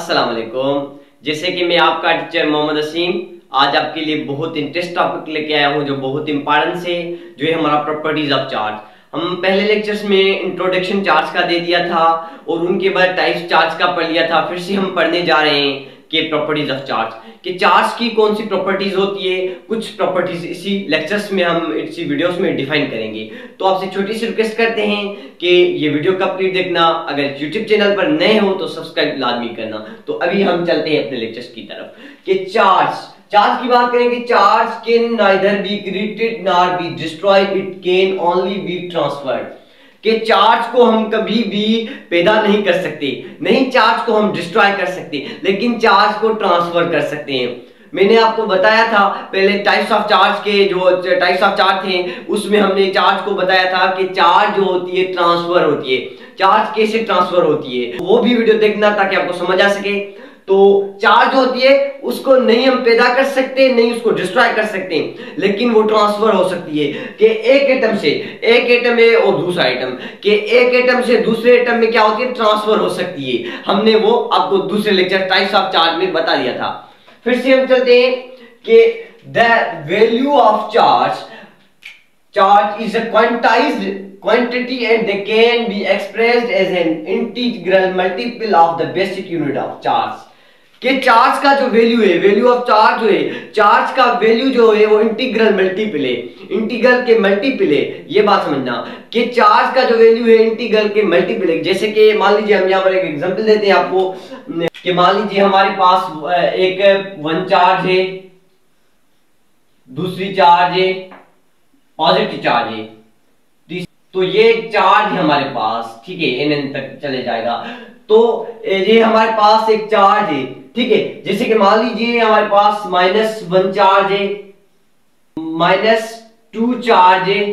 अस्सलाम वालेकुम। जैसे कि मैं आपका टीचर मोहम्मद असीम आज आपके लिए बहुत इंटरेस्ट टॉपिक लेके आया हूँ जो बहुत इंपॉर्टेंट है, जो है हमारा प्रॉपर्टीज ऑफ चार्ज। हम पहले लेक्चर्स में इंट्रोडक्शन चार्ज का दे दिया था और उनके बाद टाइप्स चार्ज का पढ़ लिया था। फिर से हम पढ़ने जा रहे हैं कि प्रॉपर्टीज ऑफ चार्ज कि चार्ज की कौन सी प्रॉपर्टीज होती है। कुछ प्रॉपर्टीज इसी लेक्चर्स में हम इसी वीडियोस में डिफाइन करेंगे। तो आपसे छोटी सी रिक्वेस्ट करते हैं कि ये वीडियो कंप्लीट देखना। अगर यूट्यूब चैनल पर नए हो तो सब्सक्राइब लाजमी करना। तो अभी हम चलते हैं अपने लेक्चर्स की तरफ कि चार्ज की बात करें कि charge can neither be created nor be destroyed, it can only be transferred. कि चार्ज को हम कभी भी पैदा नहीं कर सकते, नहीं चार्ज को हम डिस्ट्रॉय कर सकते, लेकिन चार्ज को ट्रांसफर कर सकते हैं। मैंने आपको बताया था पहले टाइप्स ऑफ चार्ज के जो टाइप्स ऑफ चार्ज थे उसमें हमने चार्ज को बताया था कि चार्ज जो होती है ट्रांसफर होती है। चार्ज कैसे ट्रांसफर होती है वो भी वीडियो देखना ताकि आपको समझ आ सके। तो चार्ज होती है उसको नहीं हम पैदा कर सकते, नहीं उसको डिस्ट्रॉय कर सकते, लेकिन वो ट्रांसफर हो सकती है कि एक एटम है और दूसरा एटम के एक एटम से दूसरे एटम में क्या होती है, ट्रांसफर हो सकती है। हमने वो आपको दूसरे लेक्चर टाइप्स ऑफ चार्ज में बता दिया था। फिर से हम चलते हैं कि the value of charge is a quantized quantity and they can be expressed as an integral multiple of the basic unit of charge। कि चार्ज का जो वैल्यू है, वैल्यू ऑफ चार्ज जो है, चार्ज का वैल्यू जो है वो इंटीग्रल मल्टीपल है, इंटीग्रल के मल्टीपल है। ये बात समझना कि चार्ज का जो वैल्यू है इंटीग्रल के मल्टीपल है। जैसे कि मान लीजिए हम यहाँ पर एक एग्जांपल देते हैं आपको कि मान लीजिए हमारे पास एक वन चार्ज है, दूसरी चार्ज है, पॉजिटिव चार्ज है। तो ये चार्ज है हमारे पास, ठीक है, एन तक चले जाएगा। तो ये हमारे पास एक चार्ज है, ठीक है। जैसे कि मान लीजिए हमारे पास -1 चार्ज है, -2 चार्ज है,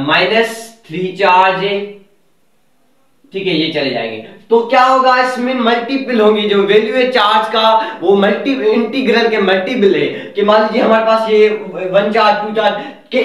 -3 चार्ज है, ठीक है, ये चले जाएंगे। तो क्या होगा, इसमें मल्टीपल होंगी। जो वैल्यू है चार्ज का वो इंटीग्रल के मल्टीपल है। कि मान लीजिए हमारे पास ये 1 चार्ज 2 चार्ज के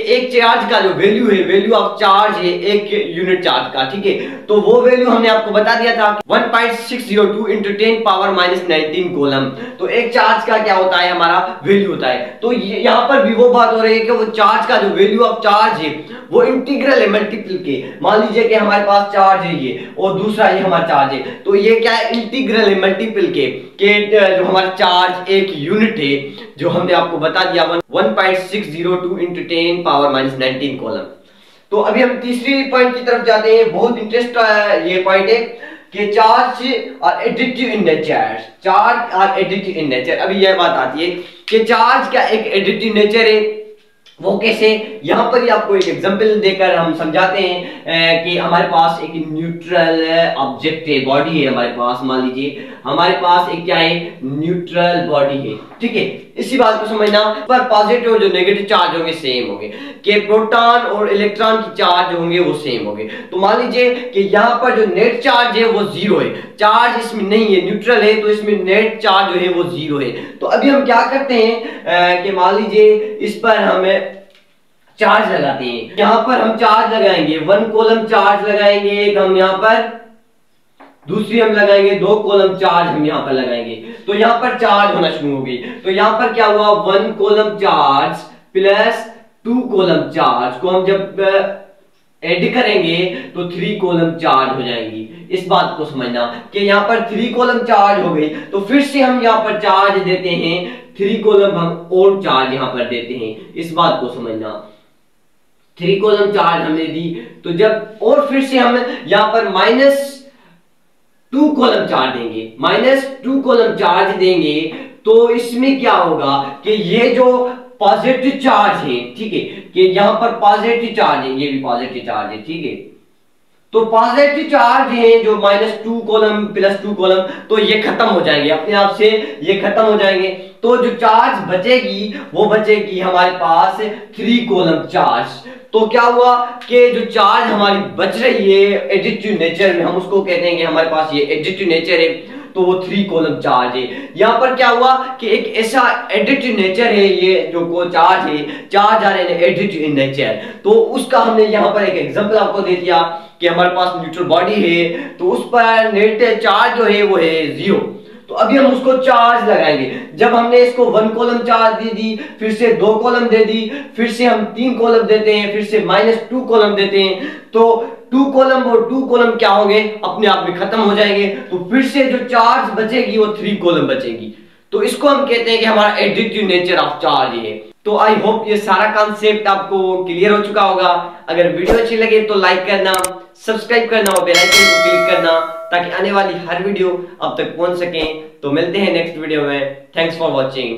एक चार्ज का जो वैल्यू है, वैल्यू ऑफ चार्ज है एक यूनिट चार्ज का, ठीक है। तो वो वैल्यू हमने आपको बता दिया था 1.602 × 10⁻⁻19 कूलम। तो एक चार्ज का क्या होता है, हमारा वैल्यू होता है। तो यहाँ पर भी वो बात हो रही है कि वो चार्ज का जो वैल्यू ऑफ चार्ज है वो इंटीग्रल है मल्टीपल के। मान लीजिए कि हमारे पास चार्ज है ये और दूसरा ये हमारा चार्ज है, तो ये क्या है, इंटीग्रल है मल्टीपल के जो हमारा चार्ज एक यूनिट है, जो हमने आपको बता दिया 1.602 × 10⁻⁻19 कॉलम। तो अभी हम तीसरी पॉइंट की तरफ जाते हैं। बहुत इंटरेस्ट ये पॉइंट है कि चार्ज और एडिटिव इन नेचर। चार्ज और एडिटिव इन नेचर, अभी यह बात आती है कि चार्ज का एक एडिटिव नेचर है। वो कैसे, यहां पर ही आपको एक एग्जांपल देकर हम समझाते हैं कि हमारे पास एक न्यूट्रल ऑब्जेक्ट है, बॉडी है हमारे पास। मान लीजिए हमारे पास एक क्या है, न्यूट्रल बॉडी है, ठीक है। इसी बात को समझना, पर पॉजिटिव और जो नेगेटिव चार्ज होंगे सेम होंगे, कि प्रोटॉन और इलेक्ट्रॉन की चार्ज होंगे वो सेम होंगे। तो मान लीजिए कि यहाँ पर जो नेट चार्ज है वो 0 है, चार्ज इसमें नहीं है, न्यूट्रल है, तो इसमें नेट चार्ज जो है वो 0 है। तो अभी हम क्या करते हैं कि मान लीजिए इस पर हमें चार्ज लगाते हैं। यहां पर हम चार्ज लगाएंगे, 1 कॉलम चार्ज लगाएंगे, एक हम यहां पर, दूसरी हम लगाएंगे 2 कॉलम चार्ज हम यहां पर लगाएंगे। तो यहां पर चार्ज होना शुरू हो गई। तो यहां पर क्या हुआ, 1 column charge plus 2 column charge को हम जब ऐड करेंगे तो 3 कॉलम चार्ज हो जाएंगी। इस बात को समझना कि यहाँ पर 3 कॉलम चार्ज हो गई। तो फिर से हम यहाँ पर चार्ज देते हैं, 3 कॉलम हम और चार्ज यहाँ पर देते हैं। इस बात को समझना, 3 कॉलम चार्ज हमने दी, तो जब और फिर से हम यहाँ पर -2 कॉलम चार्ज देंगे, -2 कॉलम चार्ज देंगे, तो इसमें क्या होगा कि ये जो पॉजिटिव चार्ज है, ठीक है, कि यहां पर पॉजिटिव चार्ज है, ये भी पॉजिटिव चार्ज है, ठीक है। तो पॉजिटिव चार्ज है जो -2 कॉलम प्लस 2 कॉलम, तो ये खत्म हो जाएंगे अपने आप से, ये खत्म हो जाएंगे। तो जो चार्ज बचेगी वो बचेगी हमारे पास 3 कॉलम चार्ज। तो क्या हुआ कि जो चार्ज हमारी बच रही है एडिटिव नेचर में, हम उसको कहते हैं कि हमारे पास ये एडिटिव नेचर है। तो वो 3 कॉलम चार्ज है। यहाँ पर क्या हुआ कि एक ऐसा एडिटिव नेचर है, ये जो को चार्ज है, charge are an additive in nature, तो उसका हमने यहाँ पर एक एग्जांपल आपको दे दिया कि हमारे पास न्यूट्रल बॉडी है तो उस पर नेट चार्ज जो है वो है 0। तो अभी हम उसको चार्ज लगाएंगे। जब हमने इसको 1 कॉलम चार्ज दे दी, फिर से 2 कॉलम दे दी, फिर से हम 3 कॉलम देते हैं, फिर से -2 कॉलम देते हैं, तो 2 कॉलम और 2 कॉलम क्या होंगे, अपने आप में खत्म हो जाएंगे। तो फिर से जो चार्ज बचेगी वो 3 कॉलम बचेगी। तो इसको हम कहते हैं कि हमारा एडिटिव नेचर ऑफ चार्ज है। तो आई होप ये सारा कॉन्सेप्ट आपको क्लियर हो चुका होगा। अगर वीडियो अच्छी लगे तो लाइक करना, सब्सक्राइब करना और बेल आइकन को क्लिक करना ताकि आने वाली हर वीडियो अब तक पहुंच सके। तो मिलते हैं नेक्स्ट वीडियो में। Thanks for watching.